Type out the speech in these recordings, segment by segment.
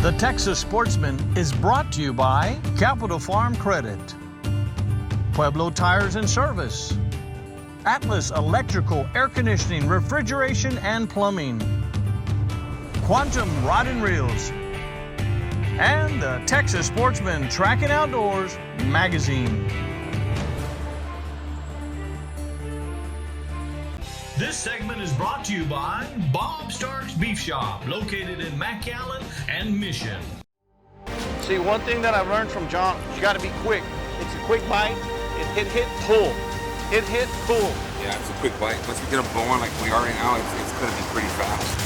The Texas Sportsman is brought to you by Capital Farm Credit, Pueblo Tires and Service, Atlas Electrical, Air Conditioning, Refrigeration and Plumbing, Quantum Rod and Reels, and the Texas Sportsman Track and Outdoors magazine. This segment is brought to you by Bob Stark's Beef Shop, located in McAllen and Mission. See, one thing that I've learned from John, you got to be quick. It's a quick bite. It hit, pull. Hit, pull. Yeah, it's a quick bite. Once we get them going like we are right now, it's going to be pretty fast.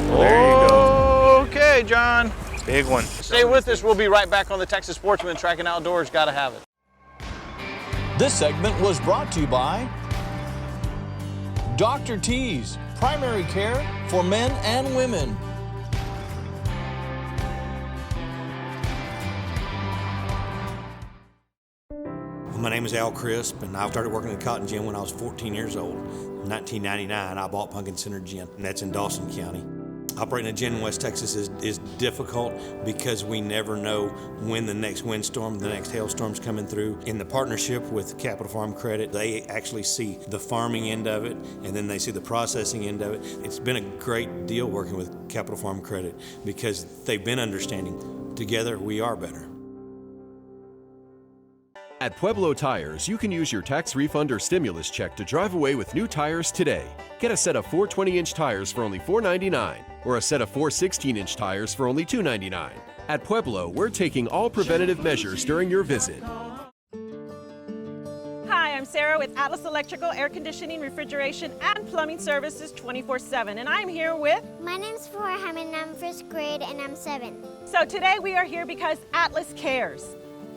There you go. Okay, John. Big one. Stay with us. We'll be right back on the Texas Sportsman Track and Outdoors. Got to have it. This segment was brought to you by Dr. T's, primary care for men and women. My name is Al Crisp, and I started working at the Cotton Gin when I was 14 years old. In 1999, I bought Pumpkin Center Gin, and that's in Dawson County. Operating a gin in West Texas is difficult because we never know when the next windstorm, the next hailstorm's coming through. In the partnership with Capital Farm Credit, they actually see the farming end of it, and then they see the processing end of it. It's been a great deal working with Capital Farm Credit because they've been understanding. Together, we are better. At Pueblo Tires, you can use your tax refund or stimulus check to drive away with new tires today. Get a set of 4 20-inch tires for only $4.99 or a set of 4 16-inch tires for only $2.99. At Pueblo, we're taking all preventative measures during your visit. Hi, I'm Sarah with Atlas Electrical, Air Conditioning, Refrigeration, and Plumbing Services 24/7, and I'm here with... My name's Farham and I'm first grade and I'm 7. So today we are here because Atlas cares.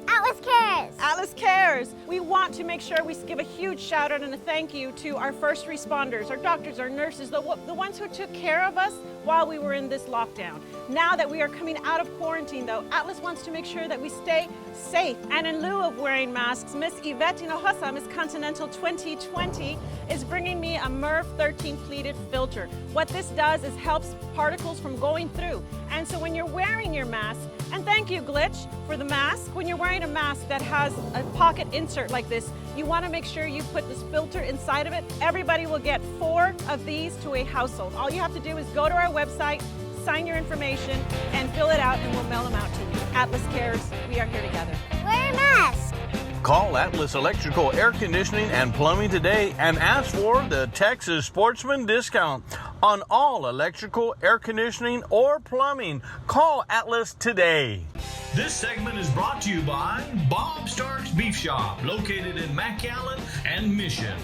Atlas cares! Atlas cares! We want to make sure we give a huge shout out and a thank you to our first responders, our doctors, our nurses, the ones who took care of us while we were in this lockdown. Now that we are coming out of quarantine though, Atlas wants to make sure that we stay safe. And in lieu of wearing masks, Miss Yvette Hinojosa, Miss Continental 2020, is bringing me a MERV 13 pleated filter. What this does is helps particles from going through. And so when you're wearing your mask, and thank you, Glitch, for the mask. When you're wearing a mask that has a pocket insert like this, you want to make sure you put this filter inside of it. Everybody will get 4 of these to a household. All you have to do is go to our website, sign your information, and fill it out, and we'll mail them out to you. Atlas cares. We are here together. Wear a mask! Call Atlas Electrical, Air Conditioning, and Plumbing today and ask for the Texas Sportsman discount on all electrical, air conditioning, or plumbing. Call Atlas today. This segment is brought to you by Bob Stark's Beef Shop, located in McAllen and Mission.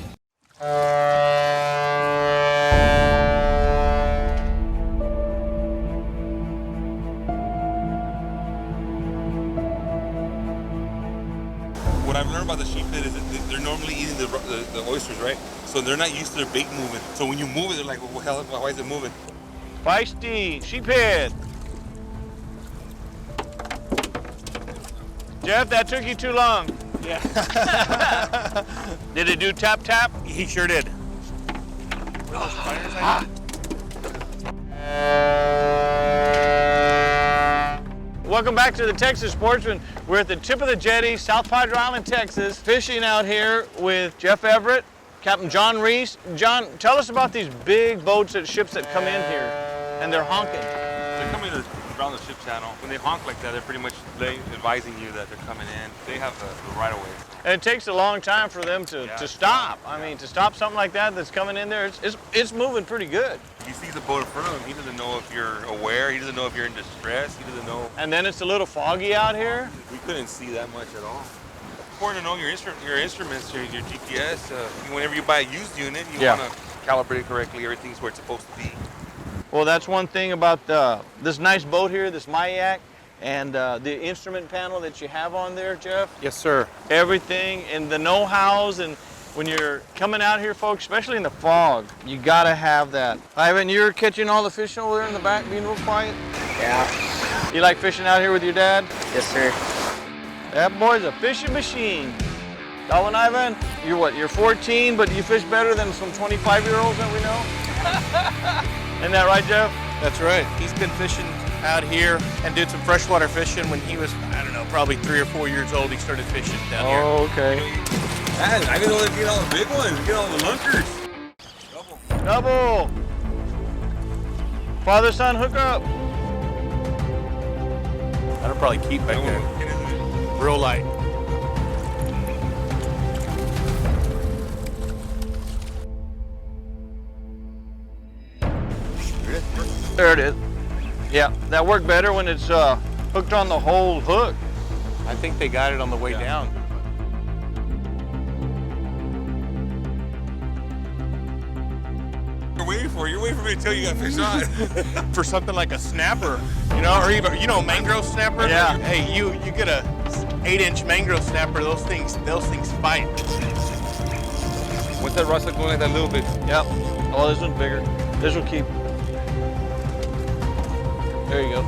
What I've learned about the sheephead is that they're normally eating the oysters, right? So they're not used to their bait moving. So when you move it, they're like, well, hell, why is it moving? Feisty, sheephead. Jeff, that took you too long. Yeah. Did it do tap tap? He sure did. Welcome back to the Texas Sportsman. We're at the tip of the Jetties, South Padre Island, Texas, fishing out here with Jeff Everett, Captain John Reese. John, tell us about these big boats and ships that come in here, and they're honking. They're coming around the ship channel. When they honk like that, they're pretty much advising you that they're coming in. They have the right of way. And it takes a long time for them to stop. I mean, to stop something like that that's coming in there, it's moving pretty good. He sees the boat in front of him. He doesn't know if you're aware. He doesn't know if you're in distress. He doesn't know. And then it's a little foggy out here. We couldn't see that much at all. Important to know your instruments, your GPS. Whenever you buy a used unit, you want to calibrate it correctly. Everything's where it's supposed to be. Well, that's one thing about this nice boat here, this Mayak, and the instrument panel that you have on there, Jeff. Yes, sir. Everything and the know-hows, and when you're coming out here, folks, especially in the fog, you gotta have that. Ivan, you're catching all the fish over there in the back, being real quiet? Yeah. You like fishing out here with your dad? Yes, sir. That boy's a fishing machine. That one, Ivan? You're what? You're 14, but you fish better than some 25-year-olds that we know? Isn't that right, Jeff? That's right. He's been fishing out here and did some freshwater fishing when he was, I don't know, probably 3 or 4 years old. He started fishing down here. Oh, okay. I didn't know they get all the big ones, get all the lunkers. Double. Father, son, hook up. That'll probably keep back there. Real light. There it is. Yeah, that worked better when it's hooked on the whole hook. I think they got it on the way down. You're waiting for me to tell you got fish on. For something like a snapper, you know, or even, you know, mangrove snapper. Yeah. Hey, you get a 8-inch mangrove snapper. Those things fight. What's that rustle going like that a little bit? Yep. Oh, this one's bigger. This will keep. There you go.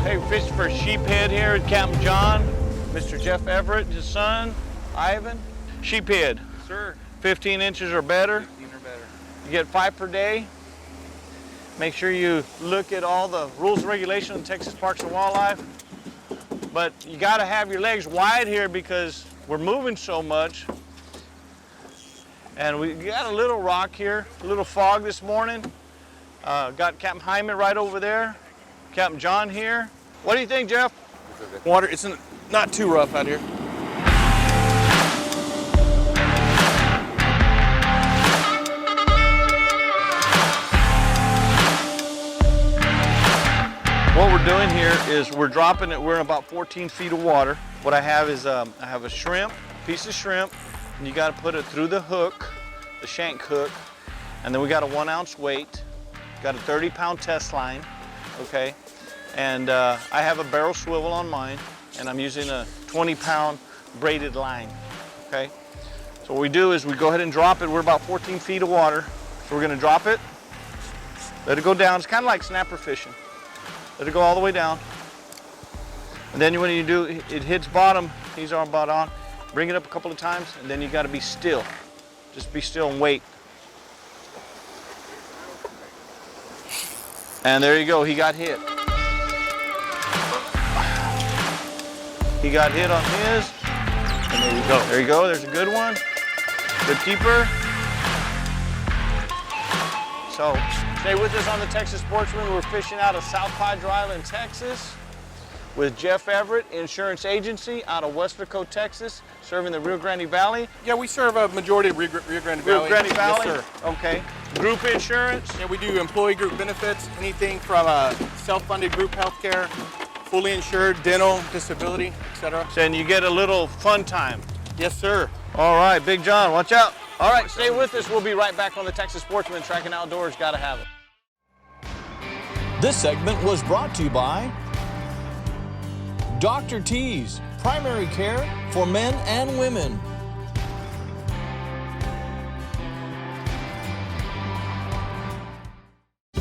Hey, fish for Sheephead here at Captain John. Mr. Jeff Everett, his son, Ivan. Sheephead. Sir. 15 inches or better. 15 or better. You get 5 per day. Make sure you look at all the rules and regulations in Texas Parks and Wildlife. But you gotta have your legs wide here because we're moving so much. And we got a little rock here, a little fog this morning. Got Captain Hyman right over there. Captain John here. What do you think, Jeff? Water, it's not too rough out here. What we're doing here is we're dropping it. We're in about 14 feet of water. What I have is I have a shrimp, piece of shrimp, and you got to put it through the hook, the shank hook, and then we got a 1 ounce weight. Got a 30-pound test line, okay? And I have a barrel swivel on mine, and I'm using a 20-pound braided line, okay? So what we do is we go ahead and drop it. We're about 14 feet of water. So we're gonna drop it, let it go down. It's kind of like snapper fishing. Let it go all the way down. And then when you do, it hits bottom, he's on about on. Bring it up a couple of times, and then you gotta be still. Just be still and wait. And there you go, he got hit. He got hit on his, and there you go. There you go, there's a good one. Good keeper. So, stay with us on the Texas Sportsman. We're fishing out of South Padre Island, Texas, with Jeff Everett, Insurance Agency out of Weslaco, Texas, serving the Rio Grande Valley. Yeah, we serve a majority of Rio Grande Valley. Rio Grande Valley? Yes, sir. Okay. Group insurance? Yeah, we do employee group benefits, anything from self-funded group health care, fully insured, dental, disability, etc. And you get a little fun time. Yes, sir. All right, Big John, watch out. All right, stay with us. We'll be right back on the Texas Sportsman. Tracking Outdoors, gotta have it. This segment was brought to you by Dr. T's, primary care for men and women.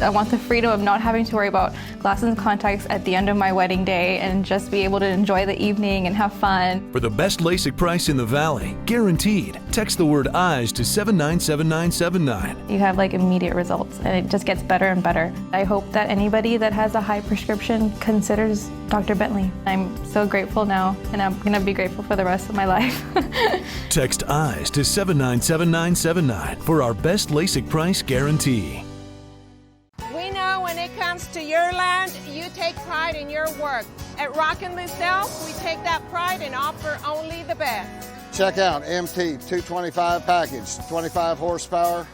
I want the freedom of not having to worry about glasses and contacts at the end of my wedding day and just be able to enjoy the evening and have fun. For the best LASIK price in the Valley, guaranteed, text the word EYES to 797979. You have like immediate results and it just gets better and better. I hope that anybody that has a high prescription considers Dr. Bentley. I'm so grateful now and I'm going to be grateful for the rest of my life. Text EYES to 797979 for our best LASIK price guarantee. We know when it comes to your land, you take pride in your work. At Rockin' Self, we take that pride and offer only the best. Check out MT 225 package, 25 horsepower,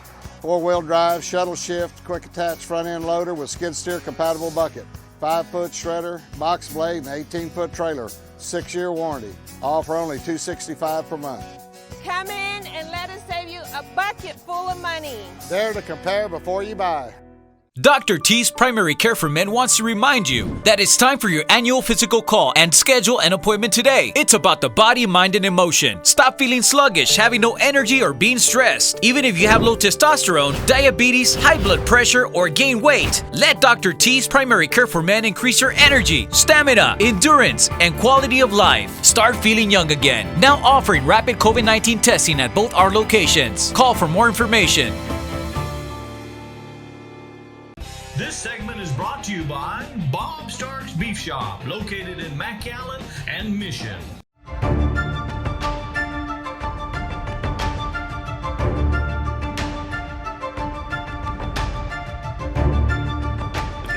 4-wheel drive, shuttle shift, quick attach front end loader with skid steer compatible bucket, 5-foot shredder, box blade, and 18-foot trailer, 6-year warranty, all for only $265 per month. Come in and let us save you a bucket full of money. There to compare before you buy. Dr. T's Primary Care for Men wants to remind you that it's time for your annual physical call and schedule an appointment today. It's about the body, mind, and emotion. Stop feeling sluggish, having no energy, or being stressed. Even if you have low testosterone, diabetes, high blood pressure, or gain weight, let Dr. T's Primary Care for Men increase your energy, stamina, endurance, and quality of life. Start feeling young again. Now offering rapid COVID-19 testing at both our locations. Call for more information. This segment is brought to you by Bob Stark's Beef Shop, located in McAllen and Mission.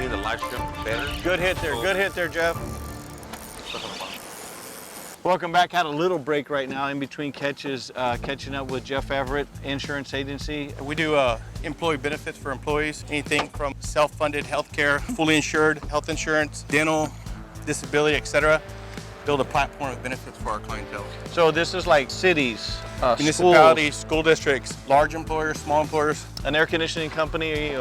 The live stream better. Good hit there. Good hit there, Jeff. Welcome back. Had a little break right now in between catches, catching up with Jeff Everett, insurance agency. We do employee benefits for employees, anything from self-funded healthcare, fully insured health insurance, dental, disability, etc. Build a platform of benefits for our clientele. So this is like cities, municipalities, schools, school districts, large employers, small employers. an air conditioning company,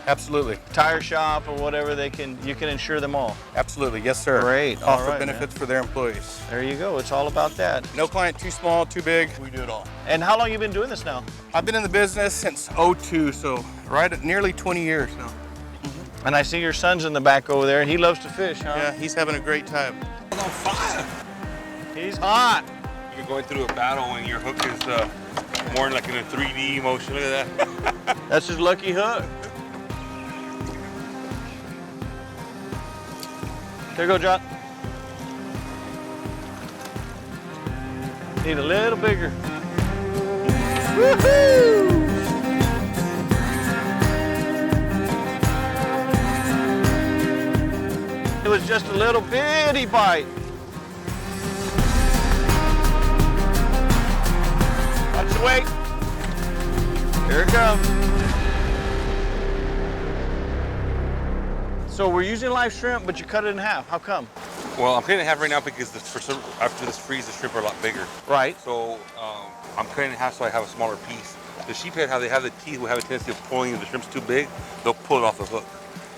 Absolutely. tire shop, or whatever. You can insure them all. Absolutely, yes sir. Great. All Offer right, benefits for their employees. There you go. It's all about that. No client too small, too big, we do it all. And how long you been doing this now? I've been in the business since '02, so right at nearly 20 years now. And I see your son's in the back over there, and he loves to fish, huh? Yeah, he's having a great time. On fire. He's hot. You're going through a battle and your hook is more like in a 3D motion. Look at that. That's his lucky hook. There you go, John. Need a little bigger. Woohoo! It was just a little bitty bite. Watch the weight. Here it comes. So we're using live shrimp, but you cut it in half. How come? Well, I'm cutting it in half right now because after this freeze, the shrimp are a lot bigger. Right. So I'm cutting it in half so I have a smaller piece. The sheephead, how they have the teeth, will have a tendency of pulling. If the shrimp's too big, they'll pull it off the hook,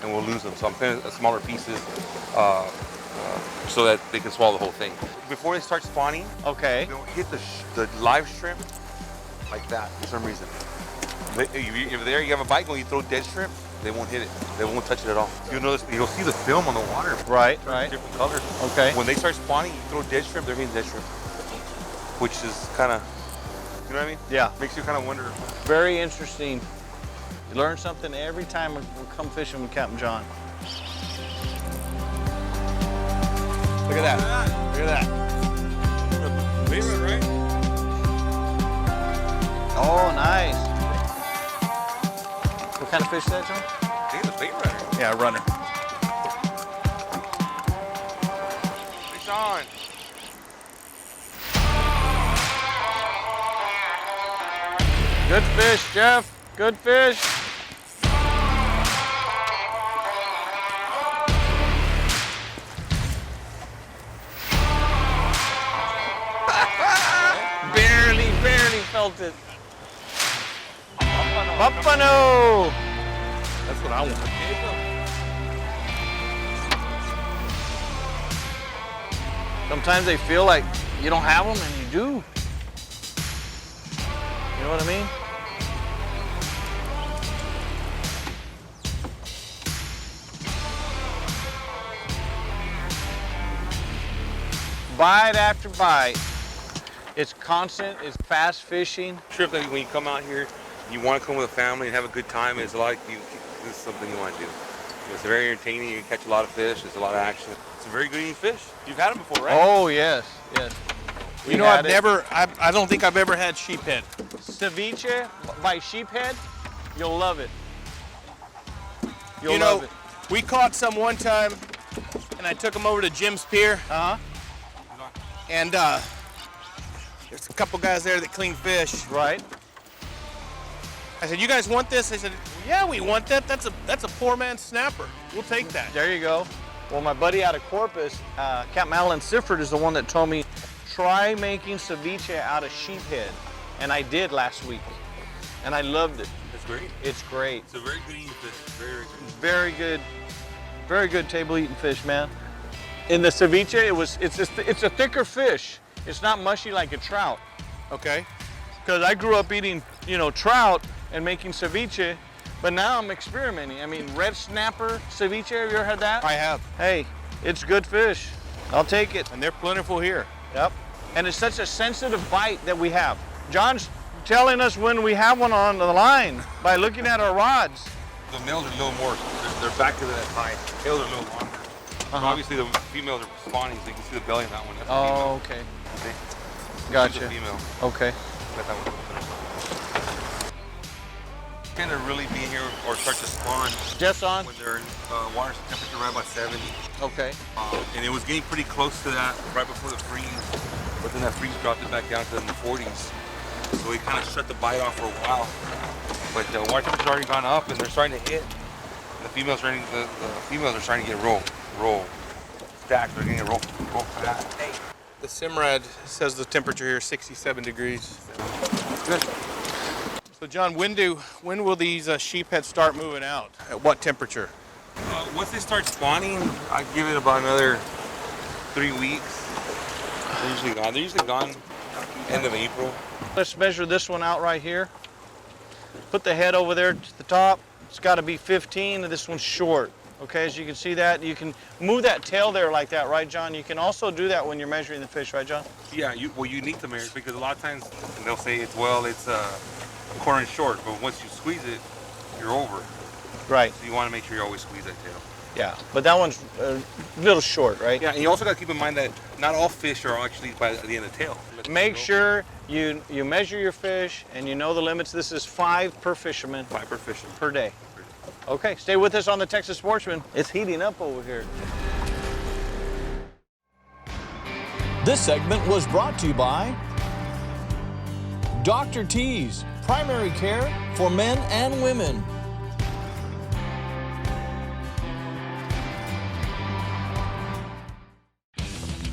and we'll lose them. So I'm cutting smaller pieces so that they can swallow the whole thing. Before they start spawning, okay, they'll hit the live shrimp like that for some reason. If there you have a bite when you throw dead shrimp, they won't hit it. They won't touch it at all. You'll notice, you'll see the film on the water. Right. Different colors. Okay. When they start spawning, you throw dead shrimp, they're hitting dead shrimp. Which is kind of, you know what I mean? Yeah. Makes you kind of wonder. Very interesting. You learn something every time we come fishing with Captain John. Look at that. Look at that. Favorite, right? Oh, nice. What kind of fish is that, John? I think it's a bait runner. Yeah, a runner. Fish on. Good fish, Jeff. Good fish. barely felt it. Papano. That's what I want. Sometimes they feel like you don't have them, and you do. You know what I mean? Bite after bite. It's constant, it's fast fishing. Trip that when you come out here, you want to come with a family and have a good time. It's like this is something you want to do. It's very entertaining. You catch a lot of fish. There's a lot of action. It's a very good eating fish. You've had them before, right? Oh yes, yes. You know, I don't think I've ever had sheephead. Ceviche by Sheephead, you'll love it. You know, we caught some one time, and I took them over to Jim's Pier. And there's a couple guys there that clean fish. Right. I said, "You guys want this?" They said, "Yeah, we want that. That's a poor man's snapper. We'll take that." There you go. Well, my buddy out of Corpus, Captain Alan Sifford, is the one that told me, try making ceviche out of sheephead. And I did last week. And I loved it. It's great. It's great. It's a very good eating fish. Very, very good. Very good. Very good table eating fish, man. In the ceviche, it's a thicker fish. It's not mushy like a trout. Okay. Because I grew up eating, trout and making ceviche, but now I'm experimenting. I mean, red snapper ceviche, have you ever had that? I have. Hey, it's good fish. I'll take it. And they're plentiful here. Yep. And it's such a sensitive bite that we have. John's telling us when we have one on the line by looking at our rods. The males are a little more, they're back to that high. Tails are a little longer. So obviously the females are spawning, so you can see the belly on that one. That's oh, okay. See? Gotcha. The female. Okay. Got that one over there. Kind of really be here or start to spawn. Jets on? When they're water temperature right about 70. Okay. And it was getting pretty close to that right before the freeze. But then that freeze dropped it back down to the 40s. So we kind of shut the bite off for a while. But the water temperature's already gone up and they're starting to hit. The females are starting to get roll stacked. They're getting roll fast. The Simrad says the temperature here is 67 degrees. Good. So John, when will these sheepheads start moving out? At what temperature? Once they start spawning, I give it about another 3 weeks. They're usually gone. They're usually gone end of April. Let's measure this one out right here. Put the head over there to the top. It's got to be 15, and this one's short. Okay, as you can see that, you can move that tail there like that, right, John? You can also do that when you're measuring the fish, right, John? Yeah, you need to measure because a lot of times they'll say it's a quarter inch short, but once you squeeze it, you're over. Right. So you want to make sure you always squeeze that tail. Yeah, but that one's a little short, right? Yeah, and you also got to keep in mind that not all fish are actually by the end of the tail. Make sure you measure your fish and you know the limits. This is 5 per fisherman. 5 per fisherman. Per day. Okay, stay with us on the Texas Sportsman. It's heating up over here. This segment was brought to you by Dr. T's, primary care for men and women.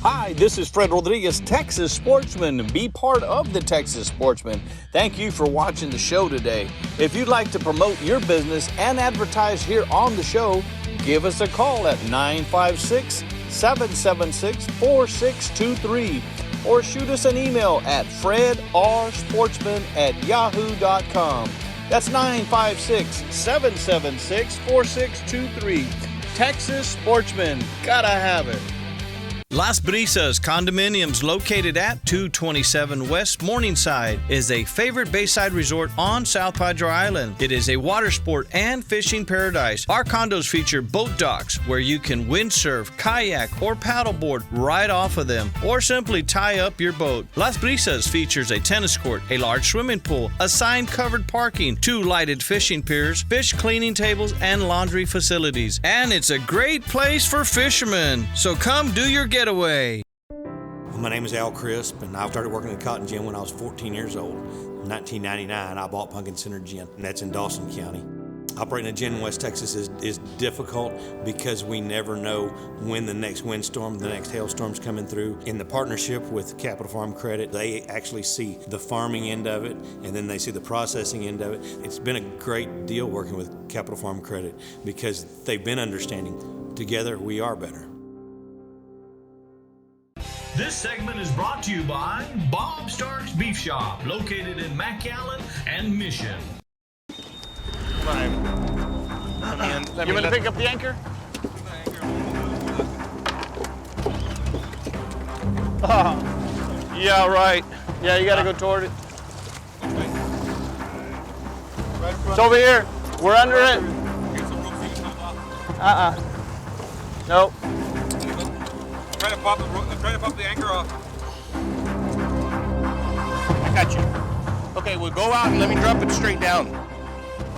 Hi, this is Fred Rodriguez, Texas Sportsman. Be part of the Texas Sportsman. Thank you for watching the show today. If you'd like to promote your business and advertise here on the show, give us a call at 956-776-4623 or shoot us an email at fredrsportsman@yahoo.com. That's 956-776-4623. Texas Sportsman, gotta have it. Las Brisas Condominiums, located at 227 West Morningside, is a favorite bayside resort on South Padre Island. It is a water sport and fishing paradise. Our condos feature boat docks where you can windsurf, kayak, or paddleboard right off of them, or simply tie up your boat. Las Brisas features a tennis court, a large swimming pool, assigned covered parking, 2 lighted fishing piers, fish cleaning tables, and laundry facilities. And it's a great place for fishermen. So come do your getaway. My name is Al Crisp, and I started working at a cotton gin when I was 14 years old. In 1999, I bought Pumpkin Center Gin, and that's in Dawson County. Operating a gin in West Texas is difficult because we never know when the next windstorm, the next hailstorm's coming through. In the partnership with Capital Farm Credit, they actually see the farming end of it, and then they see the processing end of it. It's been a great deal working with Capital Farm Credit because they've been understanding. Together, we are better. This segment is brought to you by Bob Stark's Beef Shop, located in McAllen and Mission. Let You want to pick up the anchor? Yeah, right. Yeah, you got to go toward it. It's over here. We're under it. Nope. Try to pop the anchor off. I got you. Okay, we'll go out and let me drop it straight down.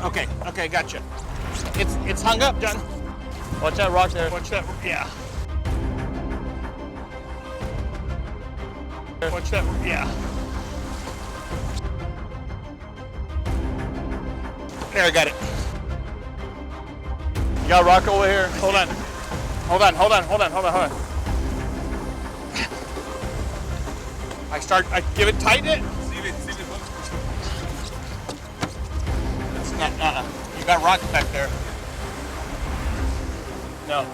Okay, gotcha. It's hung up, John. Watch that rock there. Watch that, yeah. Watch that, yeah. There, I got it. You got a rock over here. Hold on. I give it, tighten it. See if it hooks. It's not, you got rocks back there. No.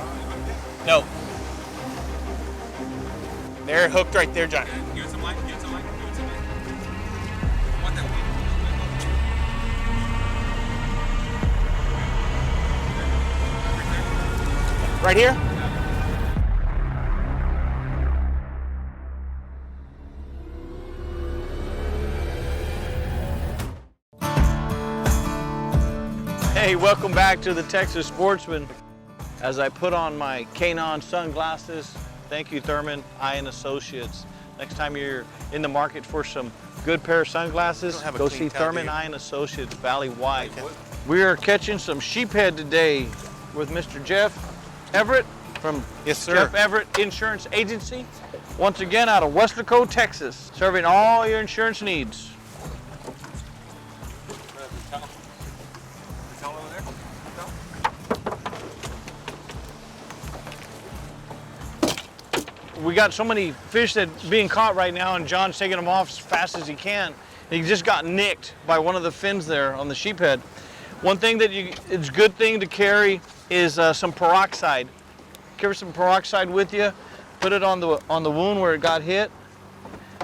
They're hooked right there, John. Give it some light. I want that weight. Right here? Hey, Hey, welcome back to the Texas Sportsman. As I put on my Kanon sunglasses, thank you Thurman Eye and Associates. Next time you're in the market for some good pair of sunglasses, go see Thurman Eye and Associates, Valley White. We are catching some sheephead today with Mr. Jeff Everett from Jeff Everett Insurance Agency. Once again out of Weslaco, Texas, serving all your insurance needs. We got so many fish that are being caught right now, and John's taking them off as fast as he can. He just got nicked by one of the fins there on the sheephead. One thing that it's a good thing to carry is some peroxide. Carry some peroxide with you. Put it on the wound where it got hit.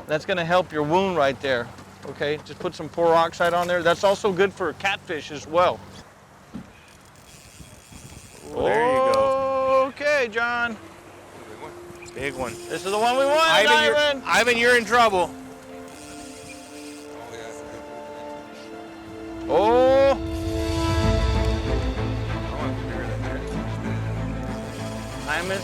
That's going to help your wound right there. Okay, just put some peroxide on there. That's also good for catfish as well. Well, there you go. Okay, John. Big one. This is the one we want, Ivan. Ivan, you're in trouble. Oh. Ivan.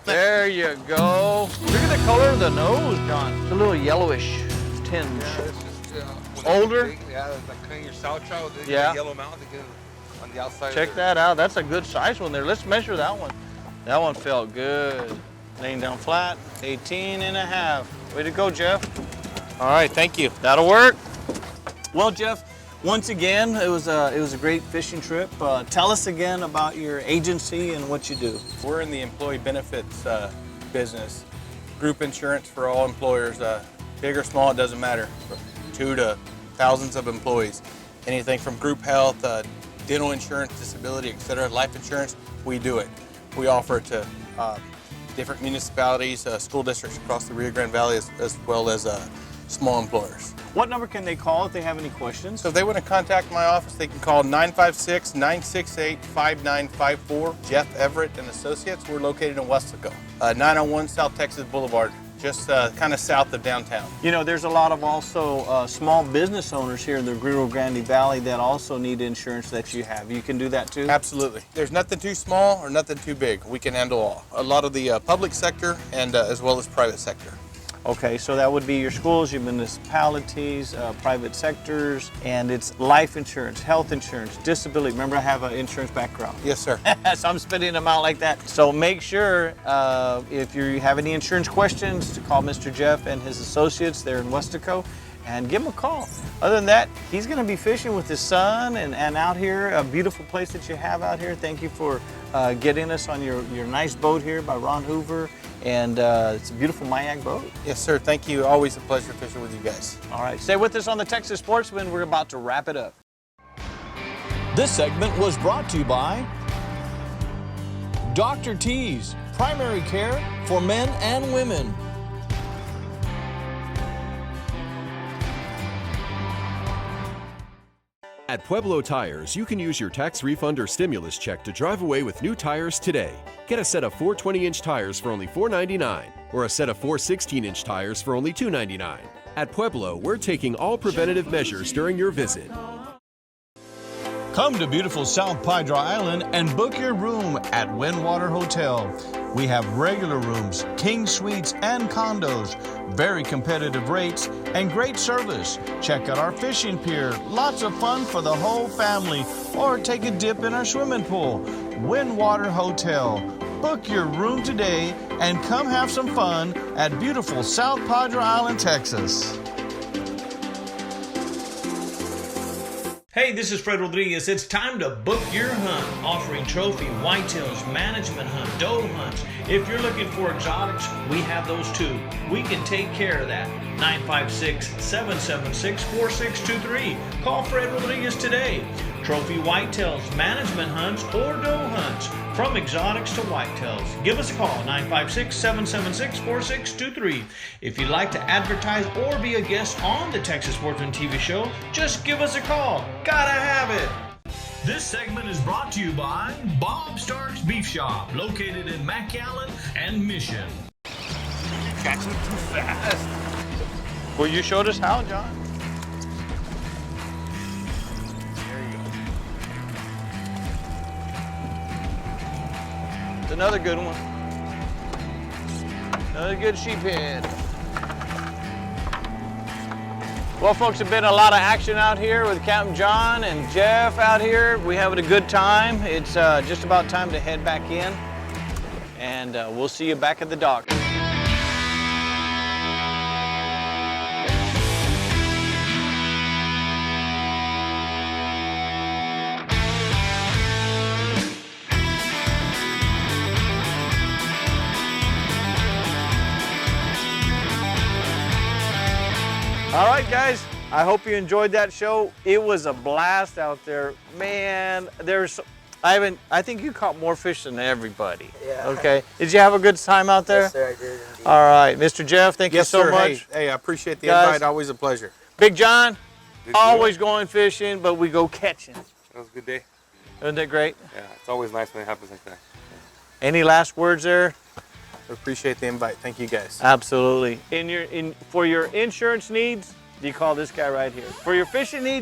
There you go. Look at the color of the nose, John. It's a little yellowish tinge. Yeah, it's just, older? Yeah, it's like cutting your sow trout. They Yeah. get yellow mouth again on the outside. Check that out. That's a good size one there. Let's measure that one. That one felt good. Laying down flat, 18.5. Way to go, Jeff. All right, thank you. That'll work. Well, Jeff, once again, it was a great fishing trip. Tell us again about your agency and what you do. We're in the employee benefits business. Group insurance for all employers, big or small, it doesn't matter. From 2 to thousands of employees. Anything from group health, dental insurance, disability, etc., life insurance, we do it. We offer it to different municipalities, school districts across the Rio Grande Valley, as well as small employers. What number can they call if they have any questions? So if they want to contact my office, they can call 956-968-5954. Jeff Everett and Associates. We're located in Weslaco, 901 South Texas Boulevard, just kind of south of downtown. You know, there's a lot of also small business owners here in the Rio Grande Valley that also need insurance that you have. You can do that too? Absolutely. There's nothing too small or nothing too big. We can handle all. A lot of the public sector and as well as private sector. Okay, so that would be your schools, your municipalities, private sectors, and it's life insurance, health insurance, disability. Remember, I have an insurance background. Yes, sir. So I'm spitting them out like that. So make sure if you have any insurance questions to call Mr. Jeff and his associates there in Weslaco and give him a call. Other than that, he's going to be fishing with his son and out here, a beautiful place that you have out here. Thank you for getting us on your nice boat here by Ron Hoover. And it's a beautiful Mayak boat. Yes, sir. Thank you. Always a pleasure fishing with you guys. All right. Stay with us on the Texas Sportsman. We're about to wrap it up. This segment was brought to you by Dr. T's, primary care for men and women. At Pueblo Tires, you can use your tax refund or stimulus check to drive away with new tires today. Get a set of 4 20-inch tires for only $4.99 or a set of 4 16-inch tires for only $2.99. At Pueblo, we're taking all preventative measures during your visit. Come to beautiful South Padre Island and book your room at Windwater Hotel. We have regular rooms, king suites, and condos. Very competitive rates and great service. Check out our fishing pier. Lots of fun for the whole family. Or take a dip in our swimming pool. Windwater Hotel. Book your room today and come have some fun at beautiful South Padre Island, Texas. Hey, this is Fred Rodriguez. It's time to book your hunt, offering trophy, whitetails, management hunt, doe hunts. If you're looking for exotics, we have those too. We can take care of that. 956-776-4623. Call Fred Rodriguez today. Trophy whitetails, management hunts, or doe hunts. From exotics to whitetails. Give us a call, 956-776-4623. If you'd like to advertise or be a guest on the Texas Sportsman TV show, just give us a call. Gotta have it. This segment is brought to you by Bob Stark's Beef Shop, located in McAllen and Mission. Catching too fast. Well, you showed us how, John. It's another good one. Another good sheephead. Well, folks, there's been a lot of action out here with Captain John and Jeff out here. We're having a good time. It's just about time to head back in, and we'll see you back at the dock. All right, guys, I hope you enjoyed that show. It was a blast out there. Man, I think you caught more fish than everybody. Yeah. Okay. Did you have a good time out there? Yes, sir, I did indeed. All right, Mr. Jeff, thank you so much. Hey, I appreciate the Guys, invite. Always a pleasure. Big John, Good always deal. going fishing, but we go catching. That was a good day. Isn't that great? Yeah, it's always nice when it happens like that. Any last words there? I appreciate the invite. Thank you, guys. Absolutely. For your insurance needs, you call this guy right here. For your fishing needs,